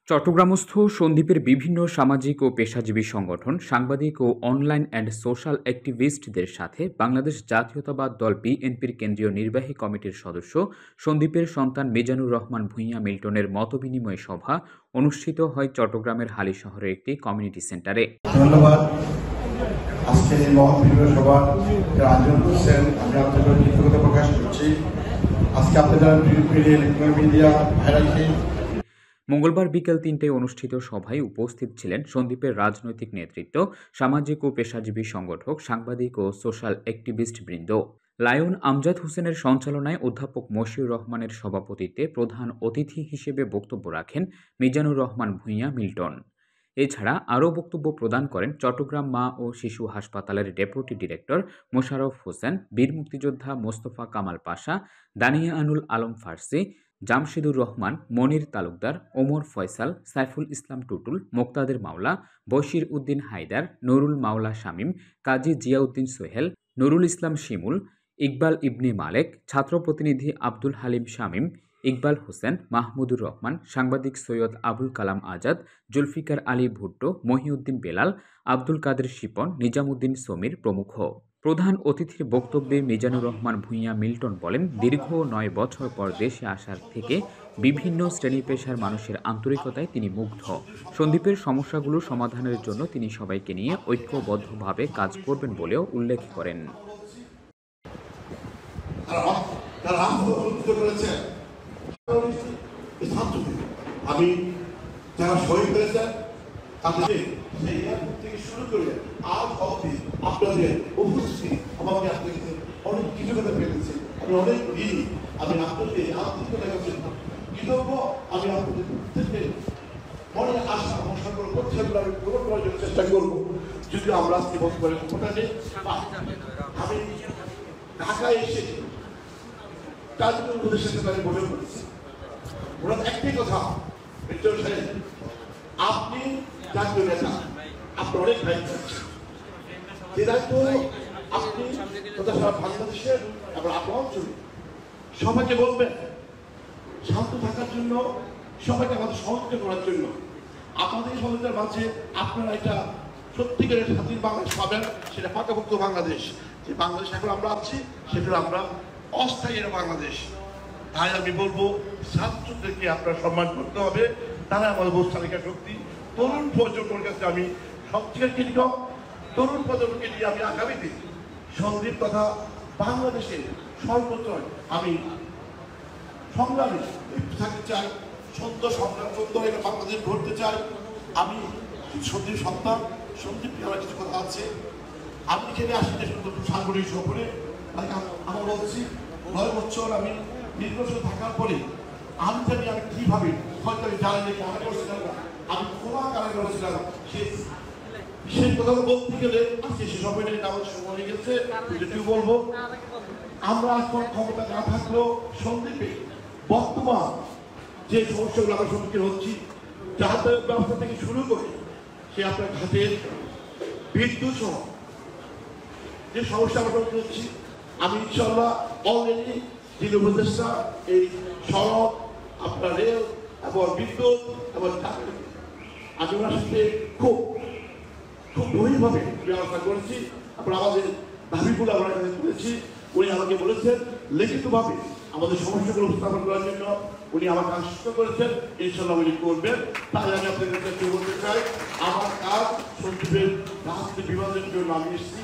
চট্টগ্রামস্থ সন্দ্বীপের বিভিন্ন সামাজিক ও পেশাজীবী সংগঠন, সাংবাদিক ও অনলাইন অ্যান্ড সোশ্যাল অ্যাক্টিভিস্টদের সাথে বাংলাদেশ জাতীয়তাবাদ দল বিএনপির কেন্দ্রীয় নির্বাহী কমিটির সদস্য সন্দ্বীপের সন্তান মিজানুর রহমান ভূঁইয়া মিল্টনের মতবিনিময় সভা অনুষ্ঠিত হয় চট্টগ্রামের হালি শহরের একটি কমিউনিটি সেন্টারে। ধন্যবাদ। আজকের এই মহৎ সভা আয়োজন করছেন, আমি আপনাদের কৃতজ্ঞতা প্রকাশ করছি। আজকে আপনারা ইলেকট্রনিক মিডিয়া ভাইরালকে মঙ্গলবার বিকেল ৩টায় অনুষ্ঠিত সভায় উপস্থিত ছিলেন সন্দ্বীপের রাজনৈতিক নেতৃত্ব, সামাজিক ও পেশাজীবী সংগঠক, সাংবাদিক ও সোশ্যাল অ্যাক্টিভিস্টবৃন্দ। লায়ন আমজাদ হোসেনের সঞ্চালনায় অধ্যাপক মশিউর রহমানের সভাপতিত্বে প্রধান অতিথি হিসেবে বক্তব্য রাখেন মিজানুর রহমান ভূঁইয়া মিল্টন। এছাড়া আরও বক্তব্য প্রদান করেন চট্টগ্রাম মা ও শিশু হাসপাতালের ডেপুটি ডিরেক্টর মোশাররফ হোসেন, বীর মুক্তিযোদ্ধা মোস্তফা কামাল পাশা, দানিয়া আনুল আলম ফার্সি, জামশেদুর রহমান, মনির তালুকদার, ওমর ফয়সাল, সাইফুল ইসলাম টুটুল, মোক্তাদের মাওলা, বশির উদ্দিন হায়দার, নুরুল মাওলা শামীম, কাজী জিয়াউদ্দিন সোহেল, নুরুল ইসলাম শিমুল, ইকবাল ইবনে মালেক, ছাত্র প্রতিনিধি আব্দুল হালিম শামীম, ইকবাল হোসেন, মাহমুদুর রহমান, সাংবাদিক সৈয়দ আবুল কালাম আজাদ, জুলফিকার আলী ভুট্টো, মহিউদ্দিন বেলাল, আব্দুল কাদের শিপন, নিজামুদ্দিন সমীর প্রমুখ। প্রধান অতিথির বক্তব্যে মিজানুর রহমান ভূঁইয়া মিল্টন বলেন, দীর্ঘ ৯ বছর পর দেশে আসার থেকে বিভিন্ন শ্রেণী পেশার মানুষের আন্তরিকতায় তিনি মুগ্ধ। সন্দ্বীপের সমস্যাগুলো সমাধানের জন্য তিনি সবাইকে নিয়ে ঐক্যবদ্ধভাবে কাজ করবেন বলেও উল্লেখ করেন। আমি যারা শহীদ হয়েছেন তাদের থেকে শুরু করে আজ অবধি আপনাদের উপস্থিতি আমাকে আপনাকে অনেক কিছু কথা পেয়েছি। আমি অনেক দিন আমি আপনাদের আত্মীয়তা কাছে কৃতজ্ঞ। আমি আপনাদের থেকে মনে আশা সংগ্রহ করছি, আমি পূরণ করার জন্য চেষ্টা করবো। যদি আমরা আজকে বসে করে আমি ঢাকায় এসে চারজন উপদেশের সাথে আমি বলে করেছি, ওরা একটাই কথা, আপনি জাতীয় নেতা, আপনার অনেক দায়িত্ব আছে। যে দায়িত্ব আপনি সারা বাংলাদেশের এবং আপনার অঞ্চলে সবাইকে বলবেন শান্ত থাকার জন্য, সবাইকে আমাদের সহযোগিতা করার জন্য। আপনাদের সহযোগিতার মাঝে আপনারা একটা সত্যিকারের স্বাধীন বাংলাদেশ পাবেন, সেটা পাকাপোক্ত বাংলাদেশ। যে বাংলাদেশ এখন আমরা আছি সেটা আমরা অস্থায়ী বাংলাদেশ। তাই আমি বলবো ছাত্রদেরকে আপনারা সম্মান করতে হবে, তারা আমাদের বস্তালিকা শক্তি। তরুণ প্রজন্মের কাছে আমি সবচেয়ে কৃতজ্ঞ। তরুণ প্রজন্মকে নিয়ে আমি আগামীতে সন্দ্বীপ তথা বাংলাদেশের সর্বত্র আমি সংগ্রামী থাকতে চাই, সুন্দর সংগ্রাম সুন্দর এটা বাংলাদেশ গড়তে চাই। আমি সন্দ্বীপ সন্তান, সন্দ্বীপ আমার কিছু কথা আছে। আমি এখানে আসি যে সুন্দর সাংগঠনিক সফরে, আমার বলছি ৯ বছর আমি নির্বাচন থাকার পরে আমি জানি আমি কিভাবে হয়তো আমি জানি নাকি আমি করছিলাম না, আমি খোলা কারাগারে করেছিলাম। সেই কথা বলতে গেলে আজকে সে সময় আমার সময় হয়ে গেছে, যেটিও বলবো আমরা এখন ক্ষমতা না থাকলেও সন্দ্বীপে বর্তমান যে সমস্যাগুলো আমরা সম্মুখীন হচ্ছি, যাতায়াত ব্যবস্থা থেকে শুরু করে সে আপনার ঘাটের বিদ্যুৎ সহ যে সমস্যা আমরা সম্মুখীন হচ্ছি, আমি ইনশাল্লাহ অলরেডি যিনি উপদেষ্টা এই সড়ক, আপনার রেল এবং বিদ্যুৎ এবং আমি ওনার সাথে খুব গভীরভাবে ব্যবস্থা করেছি। আমরা আমাদের দাবিগুলো আমরা এখানে করেছি। উনি আমাকে বলেছেন লিখিতভাবে আমাদের সমস্যাগুলো উপস্থাপন করার জন্য উনি আমাকে আশ্বস্ত করেছেন, ইনশাল্লাহ উনি করবেন। তাই আমি আপনাদের কাছে বলতে চাই, আমার কাজ সন্দ্বীপের রাজনীতি বিভাগের জন্য আমি এসেছি,